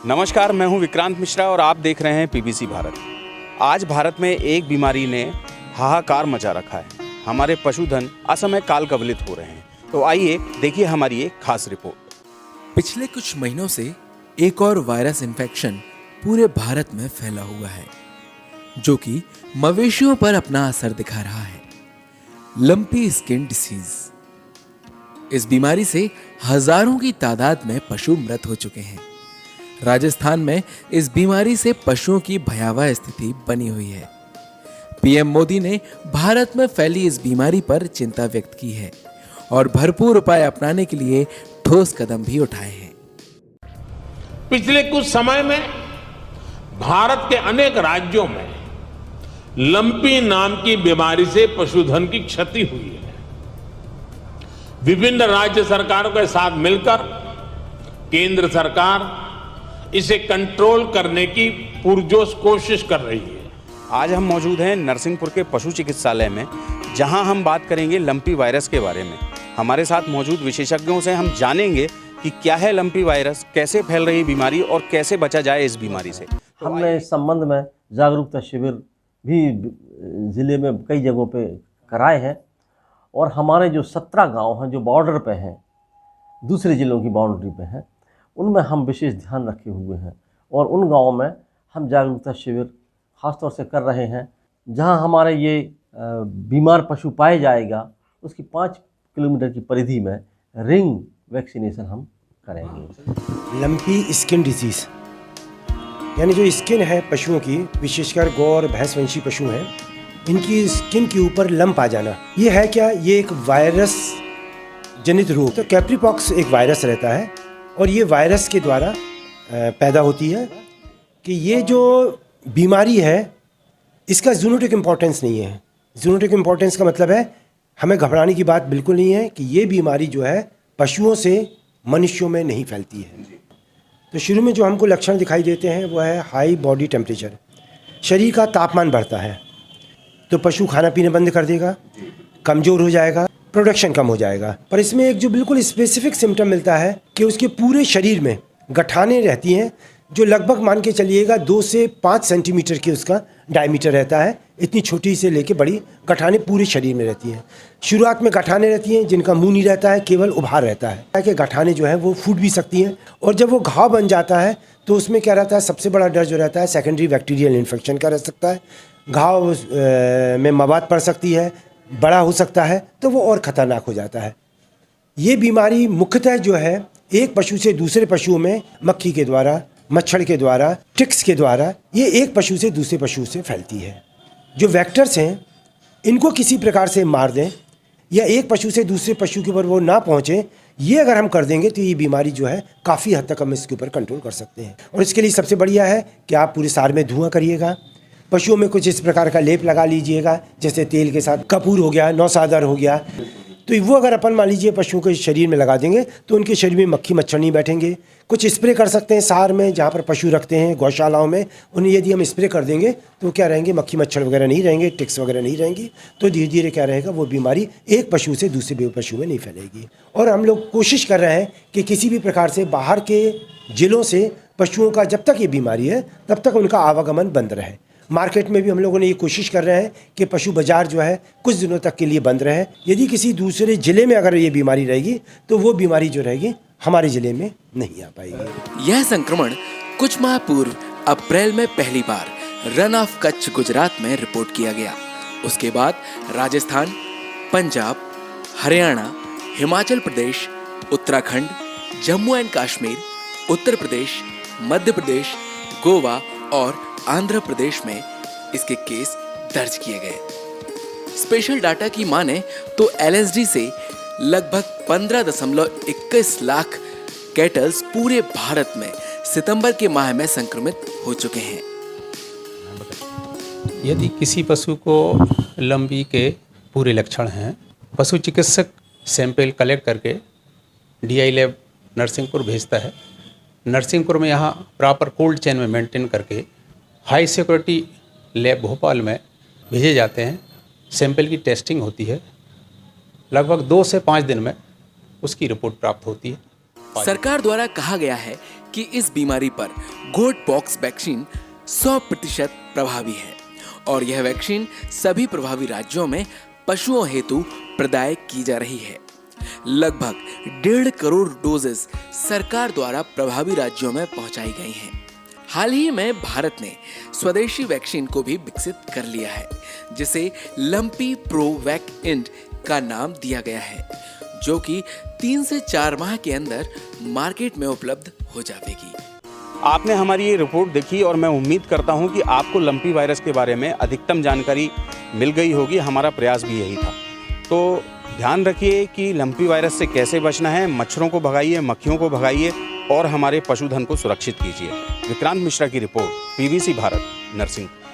नमस्कार, मैं हूं विक्रांत मिश्रा और आप देख रहे हैं पीबीसी भारत। आज भारत में एक बीमारी ने हाहाकार मचा रखा है। हमारे पशुधन असमय काल कवलित हो रहे हैं। तो आइए देखिए हमारी एक खास रिपोर्ट। पिछले कुछ महीनों से एक और वायरस इन्फेक्शन पूरे भारत में फैला हुआ है, जो कि मवेशियों पर अपना असर दिखा रहा है। Lumpy skin disease. इस बीमारी से हजारों की तादाद में पशु मृत हो चुके हैं। राजस्थान में इस बीमारी से पशुओं की भयावह स्थिति बनी हुई है। पीएम मोदी ने भारत में फैली इस बीमारी पर चिंता व्यक्त की है और भरपूर उपाय अपनाने के लिए ठोस कदम भी उठाए हैं। पिछले कुछ समय में भारत के अनेक राज्यों में लंपी नाम की बीमारी से पशुधन की क्षति हुई है। विभिन्न राज्य सरकारों के साथ मिलकर केंद्र सरकार इसे कंट्रोल करने की पुरजोश कोशिश कर रही है। आज हम मौजूद हैं नरसिंहपुर के पशु चिकित्सालय में, जहां हम बात करेंगे लंपी वायरस के बारे में। हमारे साथ मौजूद विशेषज्ञों से हम जानेंगे कि क्या है लंपी वायरस, कैसे फैल रही बीमारी और कैसे बचा जाए इस बीमारी से। हमने इस संबंध में जागरूकता शिविर भी ज़िले में कई जगहों पे कराए हैं और हमारे जो 17 गांव हैं जो बॉर्डर पे हैं, दूसरे ज़िलों की बाउंड्री पे हैं, उनमें हम विशेष ध्यान रखे हुए हैं और उन गांवों में हम जागरूकता शिविर ख़ासतौर से कर रहे हैं। जहां हमारे ये बीमार पशु पाए जाएगा उसकी 5 किलोमीटर की परिधि में रिंग वैक्सीनेशन हम करेंगे। लंपी स्किन डिजीज़ यानी जो स्किन है पशुओं की, विशेषकर गौ और भैंसवंशी पशु हैं, इनकी स्किन के ऊपर लंप आ जाना, ये है क्या? ये एक वायरस जनित रोग। तो कैप्रीपॉक्स एक वायरस रहता है और ये वायरस के द्वारा पैदा होती है कि ये जो बीमारी है इसका जूनोटिक इम्पोर्टेंस नहीं है। जूनोटिक इम्पोर्टेंस का मतलब है हमें घबराने की बात बिल्कुल नहीं है कि ये बीमारी जो है पशुओं से मनुष्यों में नहीं फैलती है। तो शुरू में जो हमको लक्षण दिखाई देते हैं वो है हाई बॉडी टेम्परेचर, शरीर का तापमान बढ़ता है तो पशु खाना पीना बंद कर देगा, कमज़ोर हो जाएगा, प्रोडक्शन कम हो जाएगा। पर इसमें एक जो बिल्कुल स्पेसिफिक सिम्टम मिलता है कि उसके पूरे शरीर में गठाने रहती हैं जो लगभग मान के चलिएगा 2 से 5 सेंटीमीटर की उसका डायमीटर रहता है। इतनी छोटी से लेके बड़ी गठाने पूरे शरीर में रहती हैं। शुरुआत में गठाने रहती हैं जिनका मुंह नहीं रहता है, केवल उभार रहता है कि गठाने जो है वो फूट भी सकती हैं और जब वो घाव बन जाता है तो उसमें क्या रहता है, सबसे बड़ा डर जो रहता है सेकेंडरी बैक्टीरियल इन्फेक्शन का रह सकता है। घाव में मवाद पड़ सकती है, बड़ा हो सकता है, तो वो और ख़तरनाक हो जाता है। ये बीमारी मुख्यतः जो है एक पशु से दूसरे पशुओं में मक्खी के द्वारा, मच्छर के द्वारा, टिक्स के द्वारा ये एक पशु से दूसरे पशु से फैलती है। जो वेक्टर्स हैं इनको किसी प्रकार से मार दें या एक पशु से दूसरे पशु के ऊपर वो ना पहुँचे, ये अगर हम कर देंगे तो ये बीमारी जो है काफ़ी हद तक हम इसके ऊपर कंट्रोल कर सकते हैं। और इसके लिए सबसे बढ़िया है कि आप पूरे साल में धुआं करिएगा, पशुओं में कुछ इस प्रकार का लेप लगा लीजिएगा, जैसे तेल के साथ कपूर हो गया, नौसादर हो गया, तो वो अगर अपन मान लीजिए पशुओं के शरीर में लगा देंगे तो उनके शरीर में मक्खी मच्छर नहीं बैठेंगे। कुछ स्प्रे कर सकते हैं सार में, जहाँ पर पशु रखते हैं गौशालाओं में, उन्हें यदि हम स्प्रे कर देंगे तो क्या रहेंगे, मक्खी मच्छर वगैरह नहीं रहेंगे, टिक्स वगैरह नहीं रहेंगी। तो धीरे धीरे क्या रहेगा, वो बीमारी एक पशु से दूसरे पशु में नहीं फैलेगी। और हम लोग कोशिश कर रहे हैं कि किसी भी प्रकार से बाहर के जिलों से पशुओं का जब तक ये बीमारी है तब तक उनका आवागमन बंद रहे। मार्केट में भी हम लोगों ने ये कोशिश कर रहे हैं कि पशु बाजार जो है कुछ दिनों तक के लिए बंद रहे। यदि किसी दूसरे ज़िले में अगर ये बीमारी रहेगी तो वो बीमारी जो रहेगी हमारे ज़िले में नहीं आ पाएगी। यह संक्रमण कुछ माह पूर्व अप्रैल में पहली बार रन ऑफ कच्छ गुजरात में रिपोर्ट किया गया। उसके बाद राजस्थान, पंजाब, हरियाणा, हिमाचल प्रदेश, उत्तराखंड, जम्मू एंड कश्मीर, उत्तर प्रदेश, मध्य प्रदेश, गोवा और आंध्र प्रदेश में इसके केस दर्ज किए गए। स्पेशल डाटा की माने तो एलएसडी से लगभग 15.21 लाख कैटल्स पूरे भारत में सितंबर के माह में संक्रमित हो चुके हैं। यदि किसी पशु को लंपी के पूरे लक्षण हैं, पशु चिकित्सक सैंपल कलेक्ट करके डीआई लैब नरसिंहपुर भेजता है। नरसिंहपुर में यहाँ प्रॉपर कोल्ड चेन में मेंटेन करके हाई सिक्योरिटी लैब भोपाल में भेजे जाते हैं। सैंपल की टेस्टिंग होती है, लगभग 2 से 5 दिन में उसकी रिपोर्ट प्राप्त होती है। सरकार द्वारा कहा गया है कि इस बीमारी पर गोट पॉक्स वैक्सीन 100% प्रभावी है और यह वैक्सीन सभी प्रभावी राज्यों में पशुओं हेतु प्रदाय की जा रही है। लगभग 1.5 करोड़ डोजेस सरकार द्वारा प्रभावी राज्यों में पहुंचाई गई हैं। हाल ही में भारत ने स्वदेशी वैक्सीन को भी विकसित कर लिया है, जिसे लंपी प्रोवैक इंड का नाम दिया गया है, जो कि 3 से 4 माह के अंदर मार्केट में उपलब्ध हो जाएगी। आपने हमारी ये रिपोर्ट देखी और मैं उम्मीद करता हूँ कि आपको लंपी वायरस के बारे में अधिकतम जानकारी मिल गई होगी। हमारा प्रयास भी यही था। तो ध्यान रखिए कि लंपी वायरस से कैसे बचना है। मच्छरों को भगाइए, मक्खियों को भगाइए और हमारे पशुधन को सुरक्षित कीजिए। विक्रांत मिश्रा की रिपोर्ट, पीबीसी भारत, नरसिंहपुर।